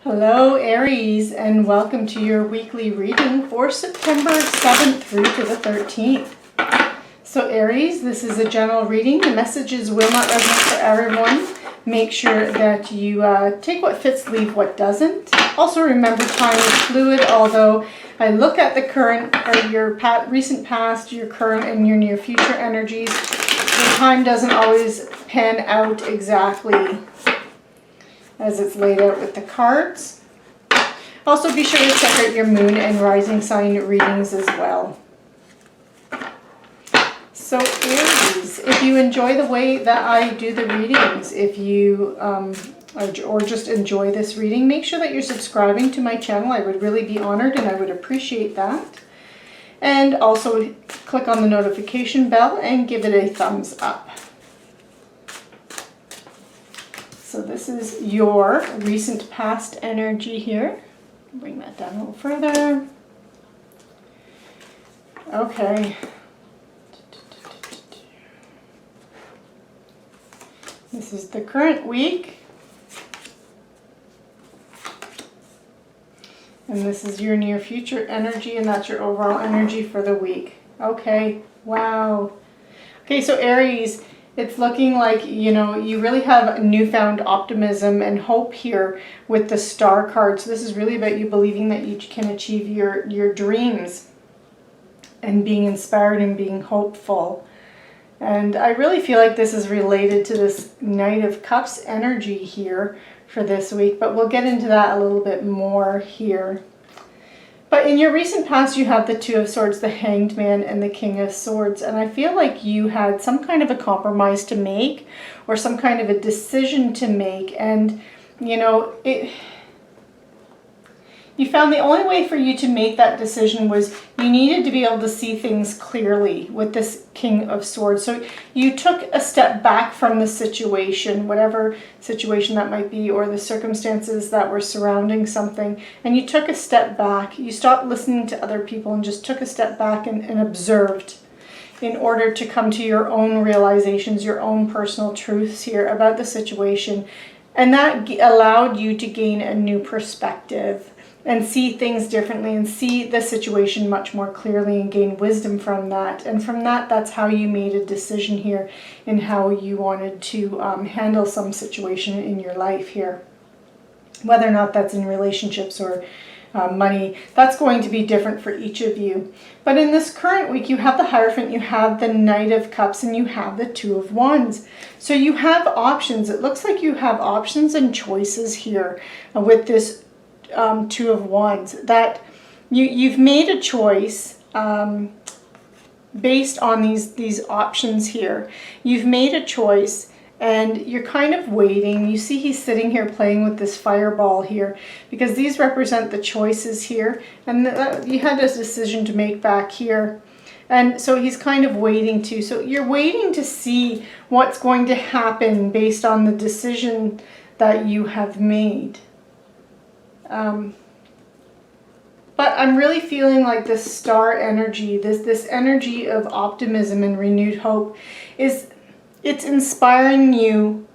Hello Aries, and welcome to your weekly reading for September 7th through to the 13th. So Aries, this is a general reading. The messages will not resonate for everyone. Make sure that you take what fits, leave what doesn't. Also remember, time is fluid, although I look at the current or your recent past, your current and your near future energies. The time doesn't always pan out exactly as it's laid out with the cards. Also be sure to check out your moon and rising sign readings as well. So Aries, if you enjoy the way that I do the readings, if you or just enjoy this reading, make sure that you're subscribing to my channel. I would really be honored and I would appreciate that. And also click on the notification bell and give it a thumbs up. So this is your recent past energy here. Bring that down a little further. Okay. This is the current week. And this is your near future energy, and that's your overall energy for the week. Okay, wow. Okay, so Aries, it's looking like, you know, you really have newfound optimism and hope here with the star card. So this is really about you believing that you can achieve your dreams and being inspired and being hopeful. And I really feel like this is related to this Knight of Cups energy here for this week, but we'll get into that a little bit more here. But in your recent past, you have the Two of Swords, the Hanged Man, and the King of Swords. And I feel like you had some kind of a compromise to make or some kind of a decision to make. And, you know, you found the only way for you to make that decision was you needed to be able to see things clearly with this King of Swords. So you took a step back from the situation, whatever situation that might be, or the circumstances that were surrounding something, and you took a step back. You stopped listening to other people and just took a step back and observed in order to come to your own realizations, your own personal truths here about the situation. And that allowed you to gain a new perspective and see things differently and see the situation much more clearly and gain wisdom from that. And from that, that's how you made a decision here in how you wanted to handle some situation in your life here. Whether or not that's in relationships or money, that's going to be different for each of you. But in this current week, you have the Hierophant, you have the Knight of Cups, and you have the Two of Wands. So you have options. It looks like you have options and choices here with this Two of Wands, that you've made a choice based on these options here. You've made a choice and you're kind of waiting. You see he's sitting here playing with this fireball here because these represent the choices here, and you had this decision to make back here. And so he's kind of waiting too. So you're waiting to see what's going to happen based on the decision that you have made. But I'm really feeling like this star energy, this energy of optimism and renewed hope, it's inspiring you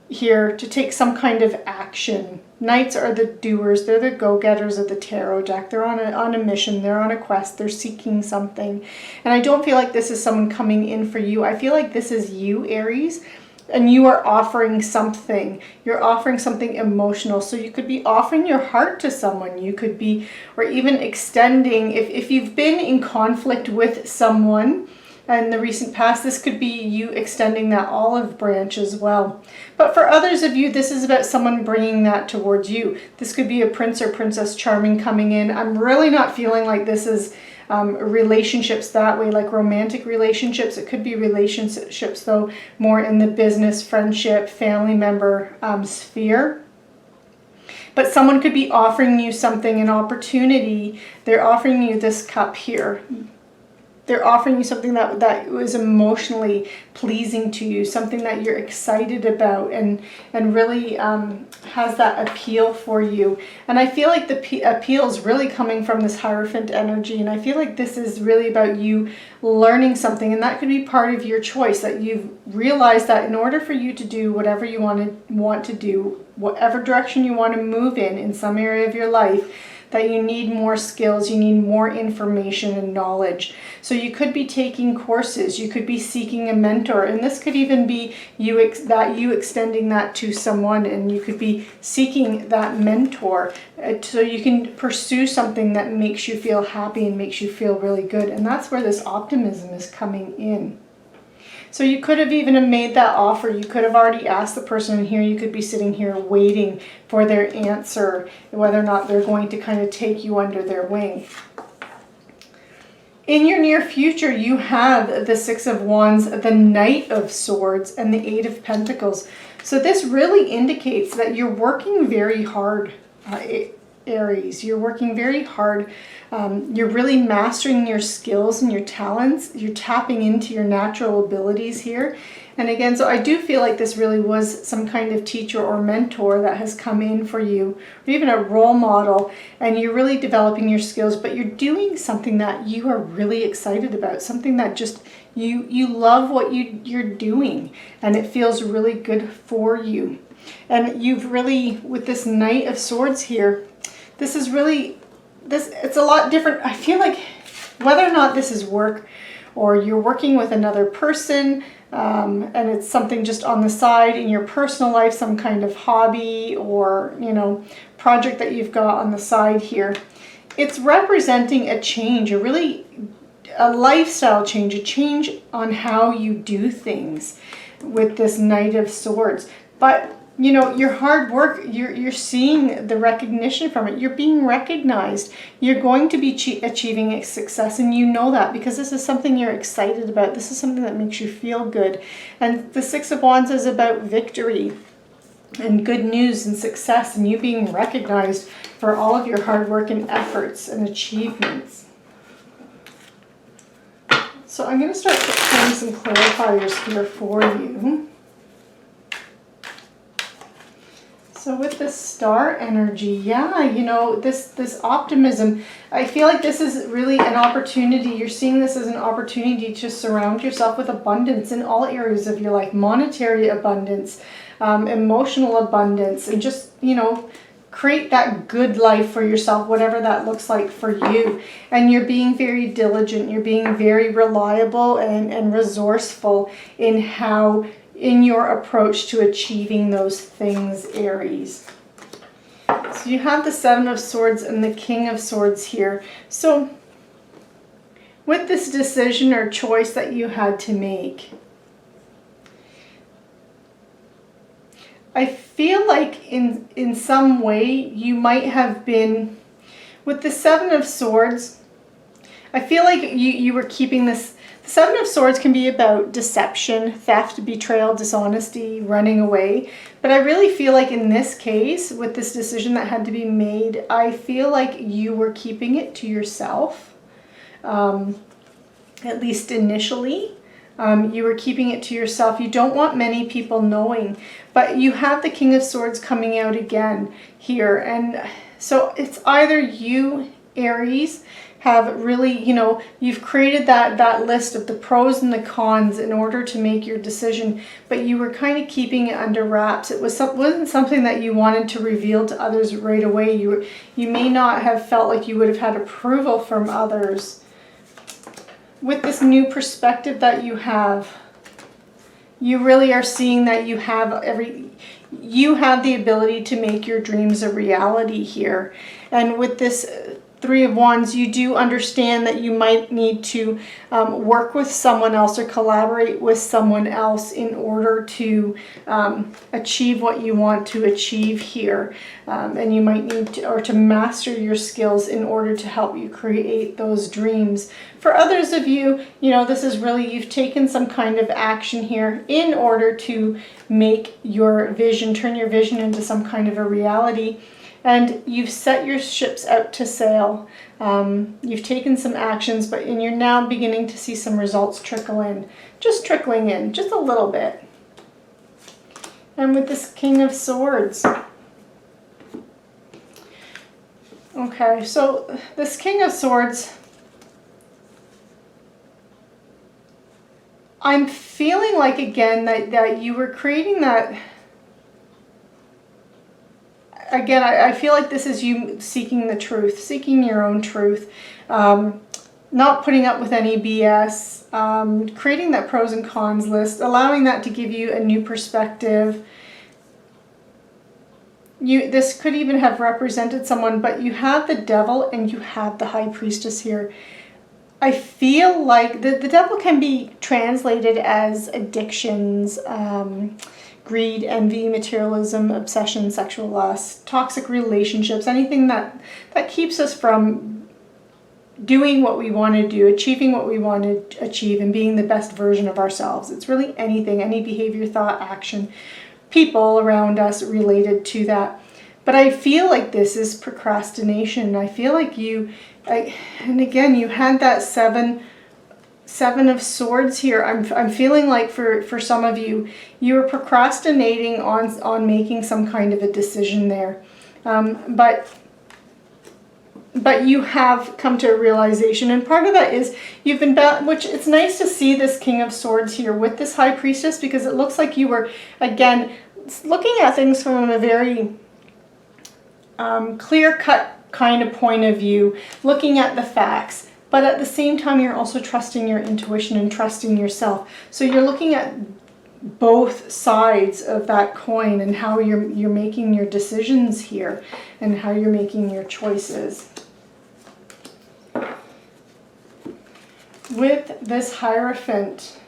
here to take some kind of action. Knights are the doers. They're the go-getters of the tarot deck. They're on a mission. They're on a quest. They're seeking something. And I don't feel like this is someone coming in for you. I feel like this is you, Aries. And you are offering something. You're offering something emotional. So you could be offering your heart to someone. You could be, or even extending, if you've been in conflict with someone in the recent past, this could be you extending that olive branch as well. But for others of you, this is about someone bringing that towards you. This could be a Prince or Princess Charming coming in. I'm really not feeling like this is relationships that way, like romantic relationships. It could be relationships, though, more in the business, friendship, family member sphere. But someone could be offering you something, an opportunity. They're offering you this cup here. they're offering you something that was emotionally pleasing to you, something that you're excited about, and really has that appeal for you. And I feel like the appeal is really coming from this Hierophant energy, and I feel like this is really about you learning something, and that could be part of your choice, that you've realized that in order for you to do whatever you want to do, whatever direction you want to move in some area of your life, that you need more skills, you need more information and knowledge. So you could be taking courses, you could be seeking a mentor, and this could even be you extending that to someone, and you could be seeking that mentor so you can pursue something that makes you feel happy and makes you feel really good. And that's where this optimism is coming in. So you could have even made that offer. You could have already asked the person, and here you could be sitting here waiting for their answer, whether or not they're going to kind of take you under their wing. In your near future, you have the Six of Wands, the Knight of Swords, and the Eight of Pentacles. So this really indicates that you're working very hard, Aries. You're working very hard. You're really mastering your skills and your talents. You're tapping into your natural abilities here. And again, so I do feel like this really was some kind of teacher or mentor that has come in for you, or even a role model, and you're really developing your skills, but you're doing something that you are really excited about, something that just you love what you're doing, and it feels really good for you. And you've really, with this Knight of Swords here, this is really, it's a lot different. I feel like whether or not this is work, or you're working with another person, and it's something just on the side in your personal life, some kind of hobby or, project that you've got on the side here, it's representing a change, a lifestyle change, a change on how you do things with this Knight of Swords. But your hard work, you're seeing the recognition from it. You're being recognized. You're going to be achieving success, and you know that because this is something you're excited about. This is something that makes you feel good. And the Six of Wands is about victory and good news and success, and you being recognized for all of your hard work and efforts and achievements. So I'm going to start putting some clarifiers here for you. So with this Star energy, this optimism, I feel like this is really an opportunity. You're seeing this as an opportunity to surround yourself with abundance in all areas of your life. Monetary abundance, emotional abundance, and just, create that good life for yourself, whatever that looks like for you. And you're being very diligent. You're being very reliable and resourceful in your approach to achieving those things, Aries. So you have the Seven of Swords and the King of Swords here. So with this decision or choice that you had to make, I feel like in some way you might have been, with the Seven of Swords, I feel like you were keeping this. The Seven of Swords can be about deception, theft, betrayal, dishonesty, running away. But I really feel like in this case, with this decision that had to be made, I feel like you were keeping it to yourself, at least initially. You were keeping it to yourself. You don't want many people knowing. But you have the King of Swords coming out again here. And so it's either you, Aries, have really, you've created that list of the pros and the cons in order to make your decision, but you were kind of keeping it under wraps. It wasn't something that you wanted to reveal to others right away. You may not have felt like you would have had approval from others. With this new perspective that you have, you really are seeing that you have the ability to make your dreams a reality here. And with this Three of Wands, you do understand that you might need to work with someone else or collaborate with someone else in order to achieve what you want to achieve here. And you might need to master your skills in order to help you create those dreams. For others of you, this is really, you've taken some kind of action here in order to make your vision, turn your vision into some kind of a reality. And you've set your ships out to sail. You've taken some actions, and you're now beginning to see some results trickle in. Just trickling in, just a little bit. And with this King of Swords. Okay, so this King of Swords, I'm feeling like, again, that you were creating that. Again, I feel like this is you seeking the truth, seeking your own truth, not putting up with any BS, creating that pros and cons list, allowing that to give you a new perspective. This could even have represented someone, but you have the Devil and you have the High Priestess here. I feel like the Devil can be translated as addictions, greed, envy, materialism, obsession, sexual lust, toxic relationships, anything that keeps us from doing what we want to do, achieving what we want to achieve, and being the best version of ourselves. It's really anything, any behavior, thought, action, people around us related to that. But I feel like this is procrastination. I feel like and again, you had that Seven of Swords here. I'm feeling like for some of you, you were procrastinating on making some kind of a decision there. But you have come to a realization, and part of that is you've been which it's nice to see this King of Swords here with this High Priestess, because it looks like you were, again, looking at things from a very clear-cut kind of point of view, looking at the facts. But at the same time, you're also trusting your intuition and trusting yourself. So you're looking at both sides of that coin and how you're making your decisions here and how you're making your choices. With this Hierophant,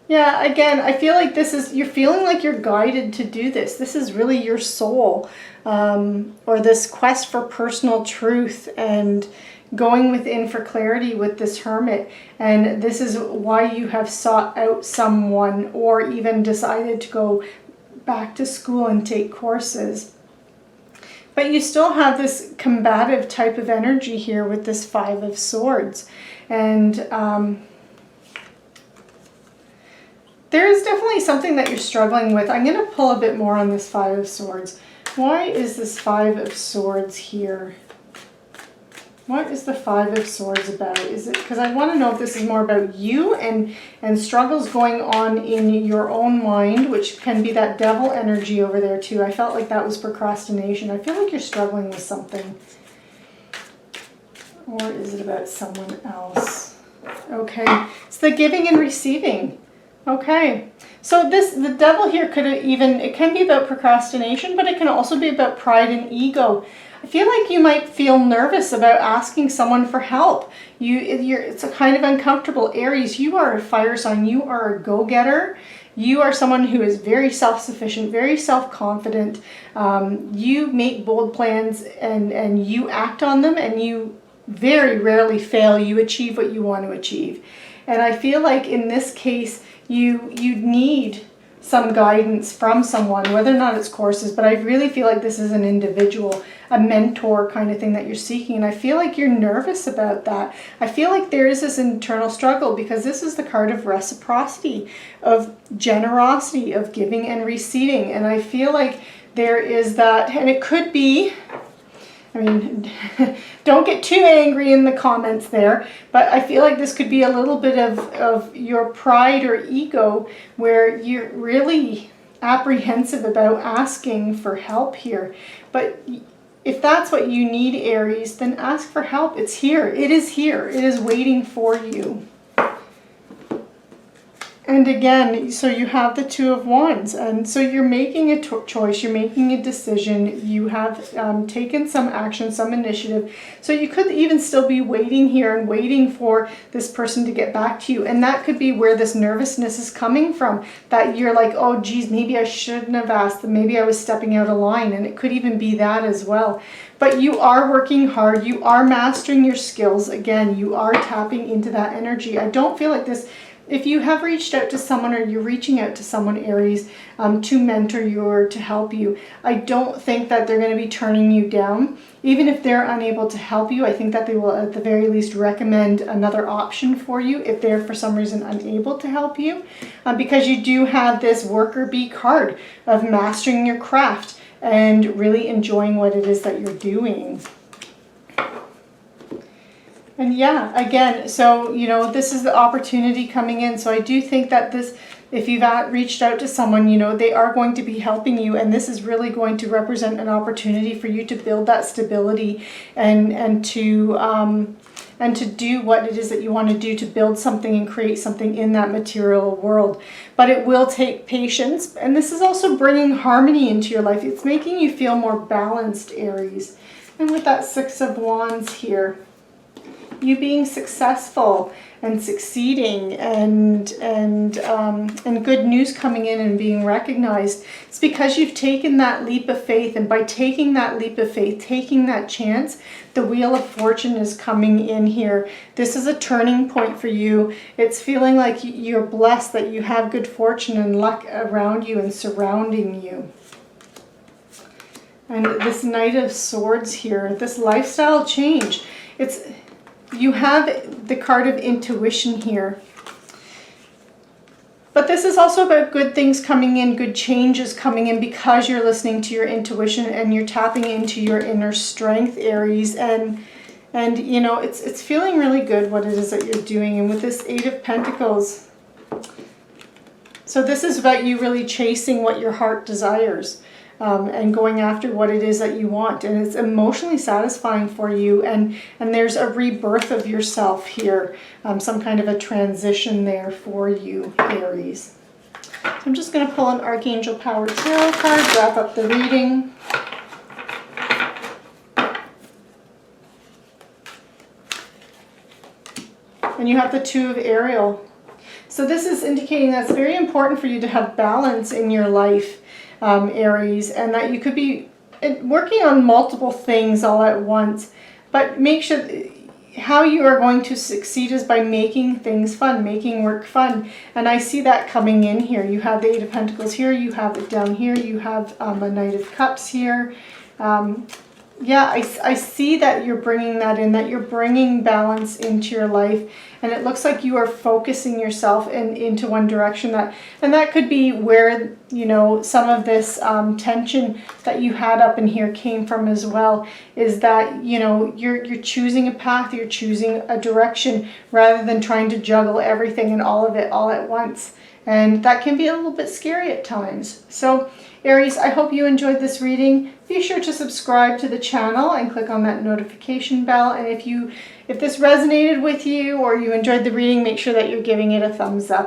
yeah, again, I feel like you're feeling like you're guided to do this. This is really your soul, or this quest for personal truth and going within for clarity with this Hermit. And this is why you have sought out someone, or even decided to go back to school and take courses. But you still have this combative type of energy here with this Five of Swords. And there is definitely something that you're struggling with. I'm going to pull a bit more on this Five of Swords. Why is this Five of Swords here? What is the Five of Swords about? Is it because I want to know if this is more about you and struggles going on in your own mind, which can be that Devil energy over there too. I felt like that was procrastination. I feel like you're struggling with something. Or is it about someone else? Okay, it's the giving and receiving. Okay, so the Devil here it can be about procrastination, but it can also be about pride and ego. I feel like you might feel nervous about asking someone for help. It's a kind of uncomfortable. Aries, you are a fire sign. You are a go-getter. You are someone who is very self-sufficient, very self-confident. You make bold plans and you act on them, and you very rarely fail. You achieve what you want to achieve. And I feel like in this case, you need some guidance from someone, whether or not it's courses, but I really feel like this is an individual, a mentor kind of thing that you're seeking. And I feel like you're nervous about that. I feel like there is this internal struggle, because this is the card of reciprocity, of generosity, of giving and receiving. And I feel like there is that, and it could be, I mean, don't get too angry in the comments there, but I feel like this could be a little bit of your pride or ego, where you're really apprehensive about asking for help here. But if that's what you need, Aries, then ask for help. It's here. It is here. It is waiting for you. And again, so you have the Two of Wands, and so you're making a choice, you're making a decision, you have taken some action, some initiative. So you could even still be waiting here and waiting for this person to get back to you. And that could be where this nervousness is coming from, that you're like, oh geez, maybe I shouldn't have asked them, maybe I was stepping out of line. And it could even be that as well. But you are working hard, you are mastering your skills. Again, you are tapping into that energy. I don't feel like this if you have reached out to someone or you're reaching out to someone, Aries, to mentor you or to help you, I don't think that they're going to be turning you down. Even if they're unable to help you, I think that they will at the very least recommend another option for you if they're for some reason unable to help you. Because you do have this worker bee card of mastering your craft and really enjoying what it is that you're doing. And yeah, again, so, you know, this is the opportunity coming in. So I do think that this, if you've reached out to someone, you know, they are going to be helping you. And this is really going to represent an opportunity for you to build that stability and to do what it is that you want to do to build something and create something in that material world. But it will take patience. And this is also bringing harmony into your life. It's making you feel more balanced, Aries. And with that Six of Wands here, you being successful and succeeding and good news coming in and being recognized. It's because you've taken that leap of faith, and by taking that leap of faith, taking that chance, the Wheel of Fortune is coming in here. This is a turning point for you. It's feeling like you're blessed, that you have good fortune and luck around you and surrounding you. And this Knight of Swords here, this lifestyle change, you have the card of intuition here. But this is also about good things coming in, good changes coming in, because you're listening to your intuition and you're tapping into your inner strength, Aries. And you know, it's feeling really good what it is that you're doing. And with this Eight of Pentacles, so this is about you really chasing what your heart desires. And going after what it is that you want, and it's emotionally satisfying for you, and there's a rebirth of yourself here, some kind of a transition there for you, Aries. So I'm just going to pull an Archangel Power Tarot card, wrap up the reading. And you have the Two of Ariel. So this is indicating that it's very important for you to have balance in your life, Aries, and that you could be working on multiple things all at once, but make sure how you are going to succeed is by making things fun, making work fun. And I see that coming in here. You have the Eight of Pentacles here, you have it down here, you have a Knight of Cups here. Yeah, I see that you're bringing that in, that you're bringing balance into your life, and it looks like you are focusing yourself into one direction. And that could be where, you know, some of this tension that you had up in here came from as well, is that, you know, you're choosing a path, you're choosing a direction, rather than trying to juggle everything and all of it all at once. And that can be a little bit scary at times. So Aries, I hope you enjoyed this reading. Be sure to subscribe to the channel and click on that notification bell. And if this resonated with you or you enjoyed the reading, make sure that you're giving it a thumbs up.